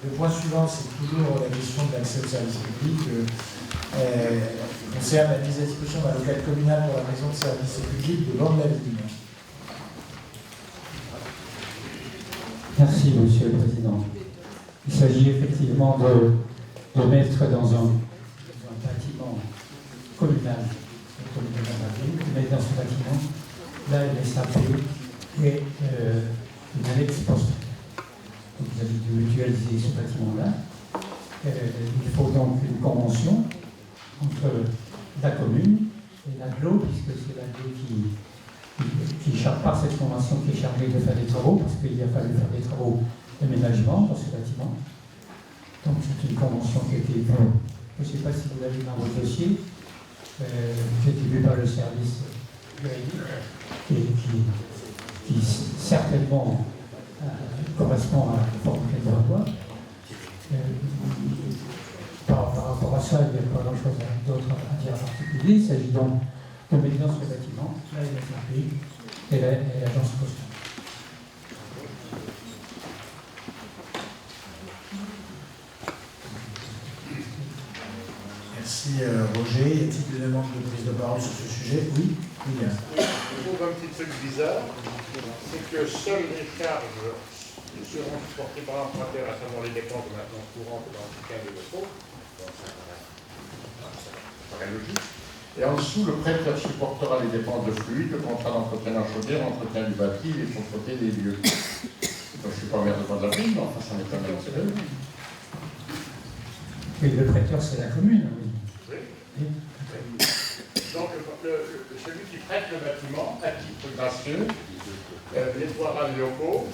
Le point suivant, c'est toujours la question de l'accès au service public. Concerne la mise à disposition d'un local communal pour la maison de service public de Borne-la-Vigne. Merci, Monsieur le Président. Il s'agit effectivement de mettre dans un bâtiment communal, de mettre dans ce bâtiment la SAP et une annexe postale. Donc vous avez dû mutualiser ce bâtiment-là. Il faut donc une convention entre la commune et l'AGLO, puisque c'est l'AGLO qui par cette convention qui est chargée de faire des travaux, parce qu'il a fallu faire des travaux d'aménagement dans ce bâtiment. Donc c'est une convention qui a été vue, je ne sais pas si vous l'avez dans votre dossier, qui a été vue par le service juridique et qui certainement correspond à la forme qu'elle doit avoir. Par rapport à ça, il n'y a pas grand-chose d'autre à dire en particulier. Il s'agit donc de mettre dans ce bâtiment la SAP et l'agence postale. Merci Roger. Y a-t-il des demandes de prise de parole sur ce sujet? Oui, William. Je trouve un petit truc bizarre, c'est que seules les charges seront supportées par l'emprunteur, à savoir les dépenses de maintenance courante et d'entretien des locaux. Ça paraît logique. Et en dessous, le prêteur supportera les dépenses de fluide, le contrat d'entretien en chaudière, l'entretien du bâti et les propreté des lieux. Donc, je ne suis pas maire de Borne-la-Vigne, mais enfin, ça m'étonne un petit peu. Oui, le prêteur, c'est la commune. Oui. Oui. Donc, celui qui prête le bâtiment, à titre gracieux, nettoiera les locaux,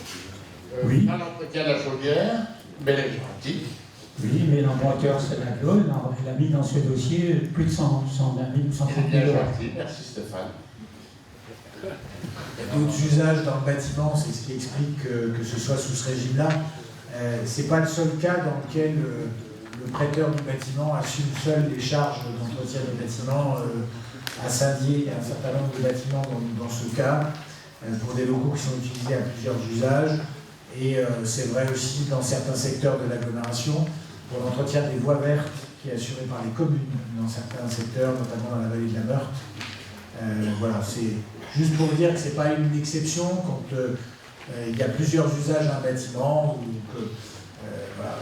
Oui. à l'entretien de la chaudière, mais les gentils. Oui, mais l'emprunteur, c'est l'AGLO. Il a mis dans ce dossier plus de 120 000 ou 130 000 euros. Merci Stéphane. Il y a d'autres usages dans le bâtiment, c'est ce qui explique que ce soit sous ce régime-là. Ce n'est pas le seul cas dans lequel le prêteur du bâtiment assume seul les charges d'entretien du bâtiment. À Saint-Dié, il y a un certain nombre de bâtiments dans ce cas, pour des locaux qui sont utilisés à plusieurs usages. Et c'est vrai aussi dans certains secteurs de l'agglomération, pour l'entretien des voies vertes, qui est assuré par les communes dans certains secteurs, notamment dans la vallée de la Meurthe. Voilà, c'est juste pour dire que ce n'est pas une exception quand il y a plusieurs usages à un bâtiment, ou que, voilà,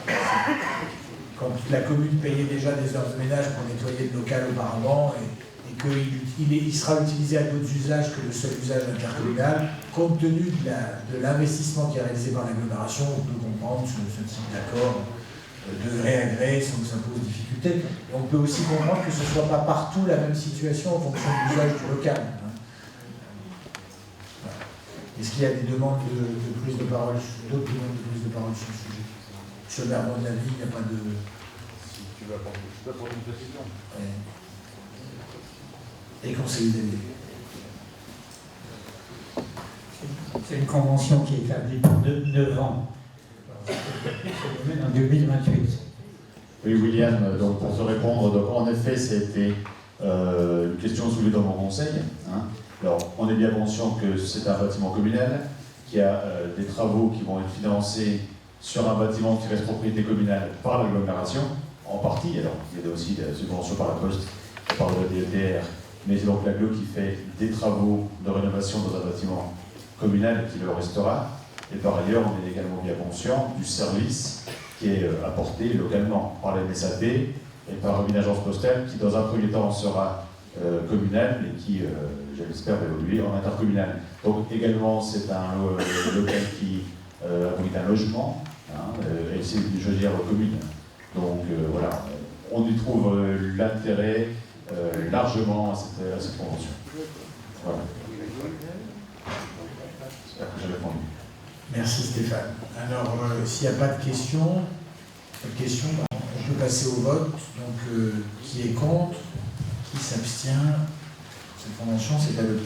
quand la commune payait déjà des heures de ménage pour nettoyer le local auparavant, et qu'il sera utilisé à d'autres usages que le seul usage intercommunal, compte tenu de l'investissement qui est réalisé par l'agglomération, on peut comprendre ce type d'accord de gré à gré sans que ça pose difficulté. Et on peut aussi comprendre que ce ne soit pas partout la même situation en fonction de l'usage du local. Voilà. Est-ce qu'il y a des demandes de prise de parole, d'autres demandes de prise de parole sur le sujet? Monsieur le maire de la ville, il n'y a pas de... Si tu veux apporter une précision. Ouais. Et conseiller délégué. C'est une convention qui est établie pour 9 ans. En 2028. Oui, William, donc pour te répondre, donc en effet, c'était une question soulevée dans mon conseil. Hein. Alors, on est bien conscient que c'est un bâtiment communal, qu'il y a des travaux qui vont être financés sur un bâtiment qui reste propriété communale par l'agglomération, en partie. Alors, il y a aussi des subventions par la Poste, par le DLTR, mais c'est donc l'AGLO qui fait des travaux de rénovation dans un bâtiment communal qui le restera. Et par ailleurs, on est également bien conscient du service qui est apporté localement par la MSAP et par une agence postale qui, dans un premier temps, sera communale, mais qui, je l'espère, va évoluer en intercommunal. Donc également, c'est un local qui abrite un logement, hein, et c'est une chaudière commune. Donc voilà, on y trouve l'intérêt largement à cette convention. Voilà. J'espère que j'ai répondu. Merci Stéphane. Alors, s'il n'y a pas de questions, on peut passer au vote. Donc, qui est contre? Qui s'abstient? Cette convention s'est adoptée.